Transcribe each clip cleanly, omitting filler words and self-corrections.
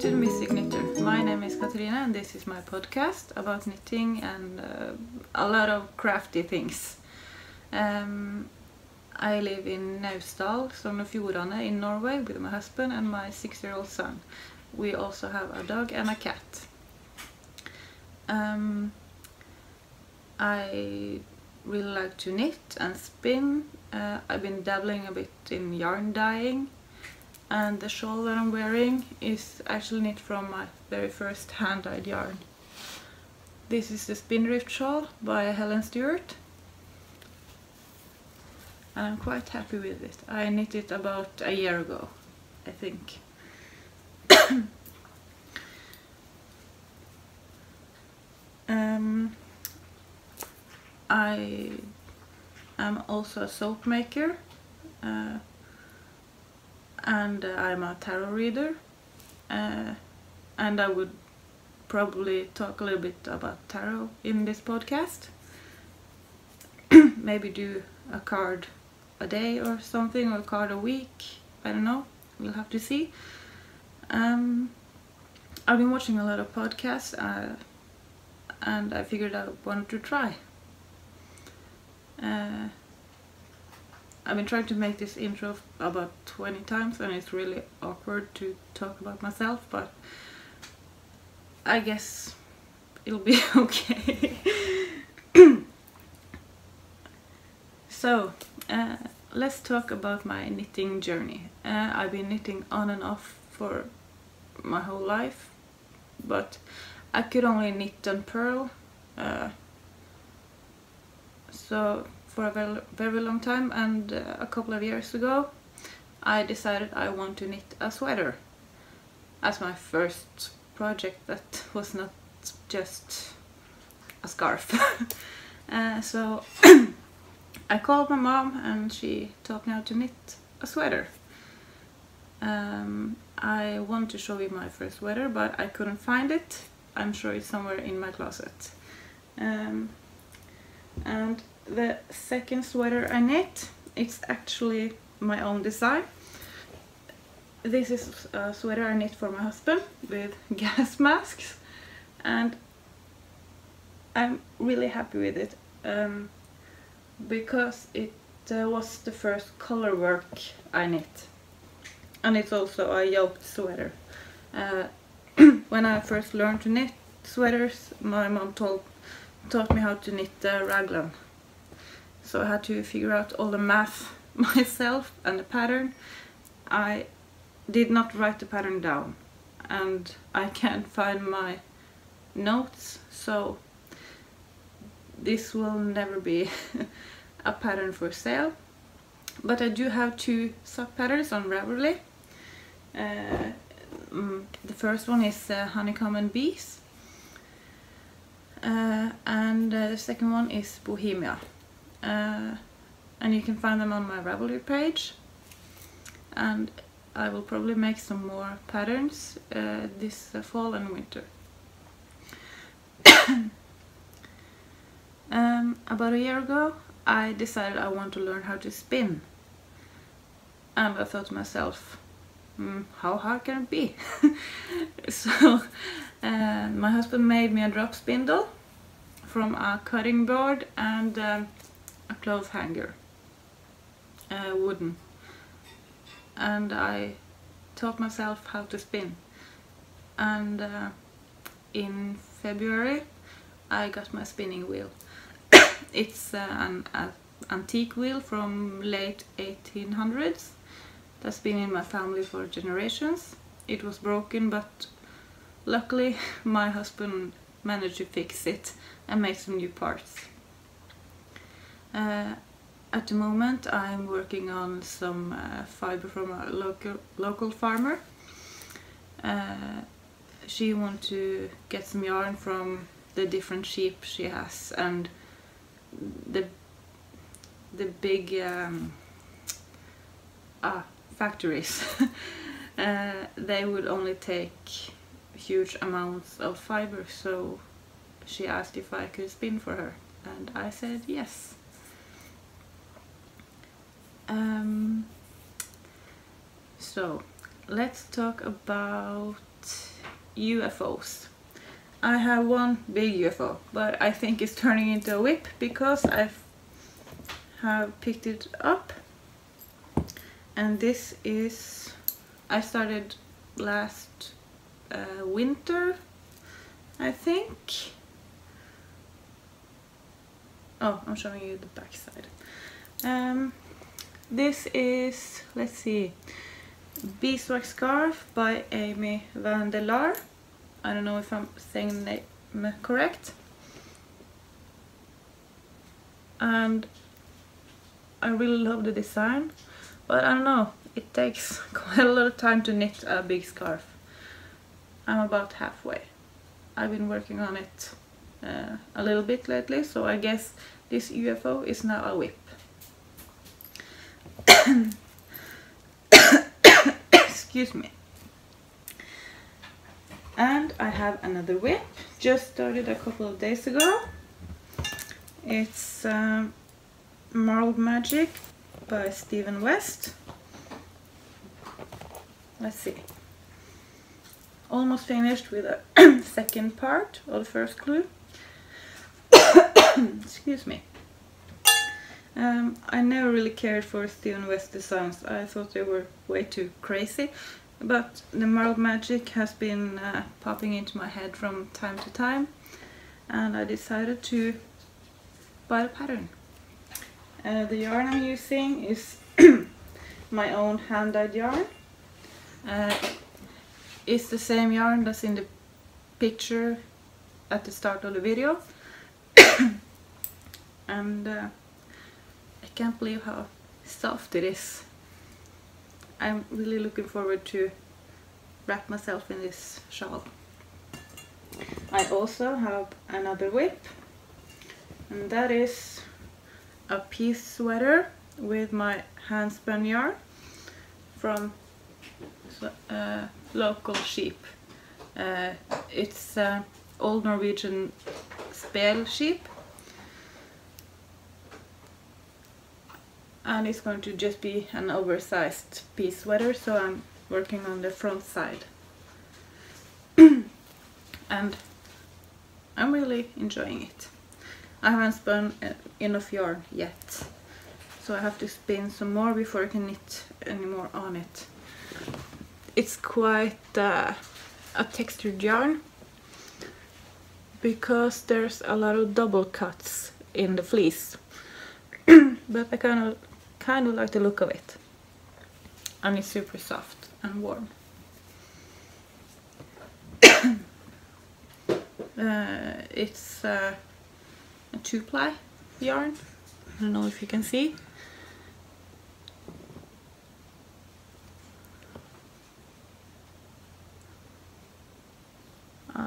to the Mystic Knitter. My name is Katarina and this is my podcast about knitting and a lot of crafty things. I live in Naustdal, Sogn og Fjordane in Norway with my husband and my 6-year-old son. We also have a dog and a cat. I really like to knit and spin. I've been dabbling a bit in yarn dyeing. And the shawl that I'm wearing is actually knit from my very first hand-dyed yarn. This is the Spindrift shawl by Helen Stewart. And I'm quite happy with it. I knit it about a year ago, I think. I am also a soap maker. And I'm a tarot reader, and I would probably talk a little bit about tarot in this podcast. Maybe do a card a day or something, or a card a week, I don't know, we'll have to see. I've been watching a lot of podcasts and I figured I wanted to try. I've been trying to make this intro about 20 times and it's really awkward to talk about myself, but I guess it'll be okay. So, let's talk about my knitting journey. I've been knitting on and off for my whole life, but I could only knit and purl. So for a very long time, and a couple of years ago I decided I want to knit a sweater as my first project that was not just a scarf. So I called my mom and she taught me how to knit a sweater. I want to show you my first sweater, but I couldn't find it. I'm sure it's somewhere in my closet. And the second sweater I knit, it's actually my own design. This is a sweater I knit for my husband with gas masks, and I'm really happy with it because it was the first color work I knit, and it's also a yoked sweater. When I first learned to knit sweaters, my mom taught me how to knit the raglan. So I had to figure out all the math myself and the pattern. I did not write the pattern down and I can't find my notes, so this will never be a pattern for sale. But I do have 2 sock patterns on Ravelry. The first one is honeycomb and bees, and the second one is Bohemia. And you can find them on my Ravelry page, and I will probably make some more patterns this fall and winter. About a year ago I decided I want to learn how to spin, and I thought to myself, how hard can it be? So my husband made me a drop spindle from a cutting board and a clothes hanger, wooden, and I taught myself how to spin. And in February I got my spinning wheel. It's an antique wheel from late 1800s that's been in my family for generations. It was broken, but luckily my husband managed to fix it and make some new parts. At the moment I'm working on some fiber from a local farmer. She wants to get some yarn from the different sheep she has, and the big factories. They would only take huge amounts of fiber, so she asked if I could spin for her, and I said yes. So let's talk about UFOs. I have one big UFO, but I think it's turning into a whip because I have picked it up. And this is, I started last winter, I think. Oh, I'm showing you the back side. This is, let's see, Beeswax Scarf by Amy Van der Laar. I don't know if I'm saying the name correct. And I really love the design, but I don't know, it takes quite a lot of time to knit a big scarf. I'm about halfway. I've been working on it a little bit lately, so I guess this UFO is now a whip. Excuse me. And I have another whip, just started a couple of days ago. It's Marled Magic by Stephen West. Let's see. Almost finished with a second part of the first clue. Excuse me. I never really cared for Stephen West designs. I thought they were way too crazy. But the Marled Magic has been popping into my head from time to time. And I decided to buy the pattern. The yarn I'm using is my own hand-dyed yarn. It's the same yarn that's in the picture at the start of the video. And I can't believe how soft it is. I'm really looking forward to wrap myself in this shawl. I also have another whip, and that is a piece sweater with my hand spun yarn from local sheep. It's old Norwegian spel sheep, and it's going to just be an oversized piece sweater, so I'm working on the front side. And I'm really enjoying it. I haven't spun enough yarn yet, so I have to spin some more before I can knit any more on it. It's quite a textured yarn because there's a lot of double cuts in the fleece. But I kind of like the look of it, and it's super soft and warm. It's a 2-ply yarn. I don't know if you can see.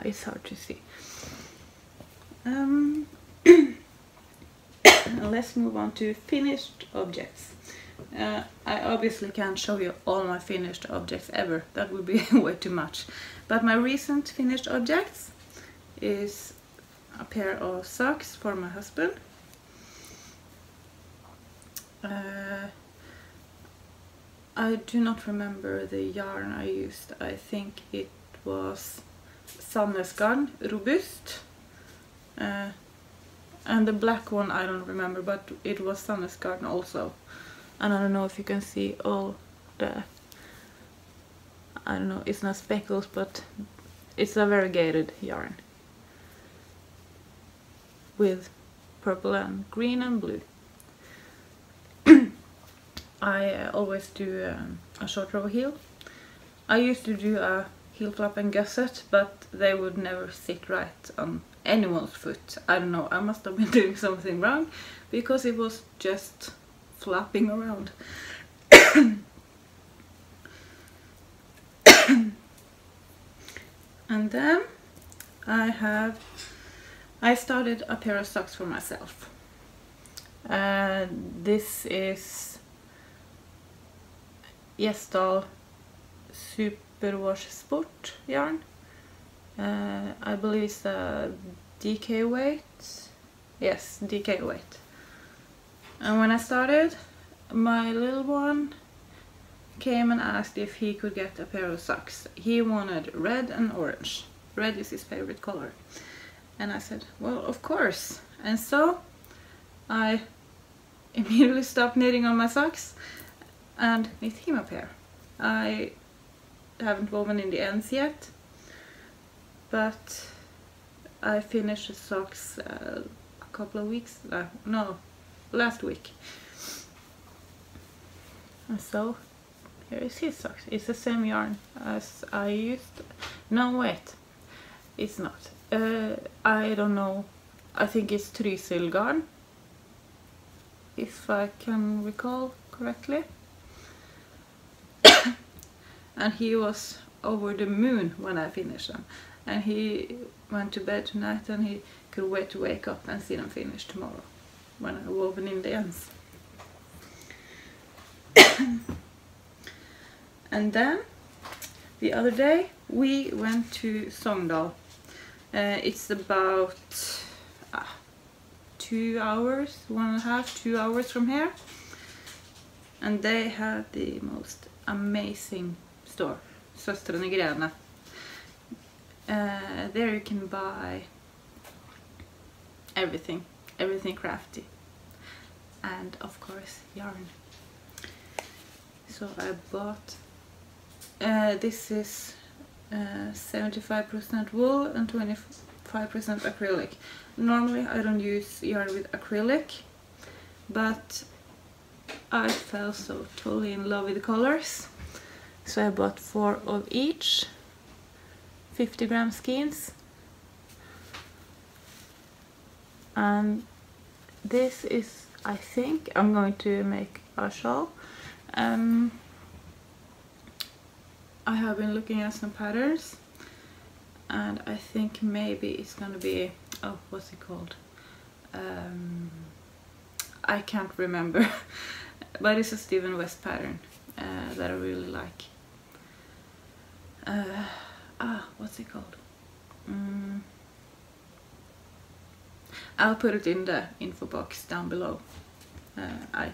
It's hard to see. Let's move on to finished objects. I obviously can't show you all my finished objects ever. That would be way too much. But my recent finished objects is a pair of socks for my husband. I do not remember the yarn I used. I think it was Sandnesgarn Robust. And the black one I don't remember, but it was Sandnesgarn also. And I don't know if you can see all the, I don't know, it's not speckles, but it's a variegated yarn with purple and green and blue. I always do a short row heel. I used to do a heel flap and gusset, but they would never sit right on anyone's foot. I don't know, I must have been doing something wrong because it was just flapping around. And then I started a pair of socks for myself. This is Gjesdal Superwash Sport yarn. I believe it's a DK weight. Yes, DK weight. And when I started, my little one came and asked if he could get a pair of socks. He wanted red and orange. Red is his favorite color. And I said, well, of course. And so I immediately stopped knitting on my socks and knit him a pair. I haven't woven in the ends yet, but I finished the socks a couple of weeks, no, last week. And so here is his socks. It's the same yarn as I used. No, wait, it's not. I don't know. I think it's Trysil garn, if I can recall correctly. And he was over the moon when I finished them. And he went to bed tonight and he could wait to wake up and see them finished tomorrow when I woven in the ends. And then the other day we went to Sogndal. It's about 2 hours, 1.5, 2 hours from here. And they had the most amazing store, Søstrene Grene. There you can buy everything crafty, and of course yarn. So I bought, this is 75% wool and 25% acrylic. Normally I don't use yarn with acrylic, but I fell so totally in love with the colors, so I bought 4 of each, 50-gram skeins. And this is, I think I'm going to make a shawl. I have been looking at some patterns and I think maybe it's gonna be, oh, what's it called? I can't remember. But it's a Stephen West pattern that I really like. What's it called? I'll put it in the info box down below. I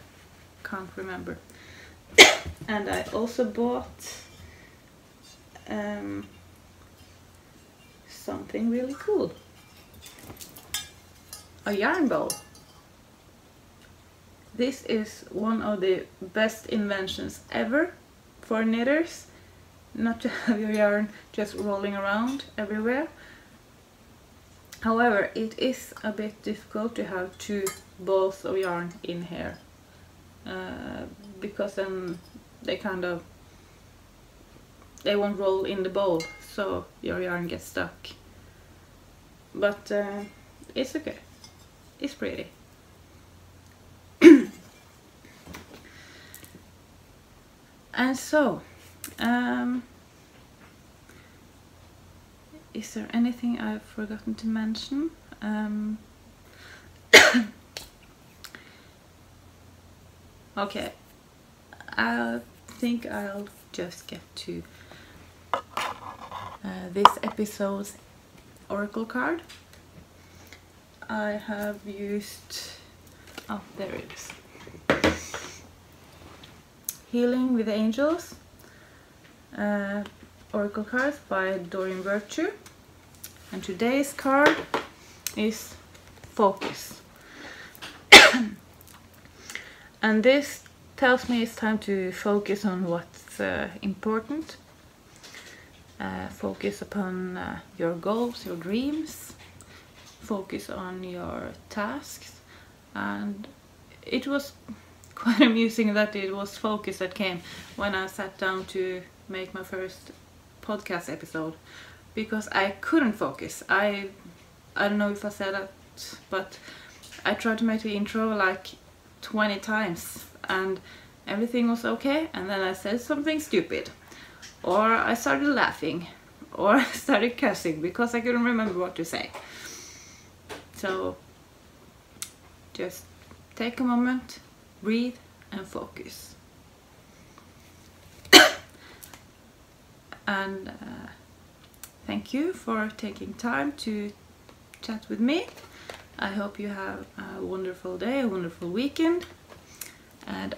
can't remember. And I also bought something really cool. A yarn bowl. This is one of the best inventions ever for knitters. Not to have your yarn just rolling around everywhere. However, it is a bit difficult to have 2 balls of yarn in here. Because then they won't roll in the bowl, so your yarn gets stuck. But it's okay. It's pretty. And so, is there anything I've forgotten to mention? Okay, I think I'll just get to this episode's oracle card. I have used, oh, there it is. Healing with Angels, oracle cards by Doreen Virtue, and today's card is Focus. And this tells me it's time to focus on what's important. Focus upon your goals, your dreams. Focus on your tasks. And it was quite amusing that it was focus that came when I sat down to make my first podcast episode, because I couldn't focus. I don't know if I said that, but I tried to make the intro like 20 times and everything was okay, and then I said something stupid, or I started laughing, or I started cursing because I couldn't remember what to say. So just take a moment, breathe and focus. And thank you for taking time to chat with me. I hope you have a wonderful day, a wonderful weekend, and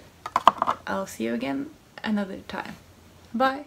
I'll see you again another time. Bye!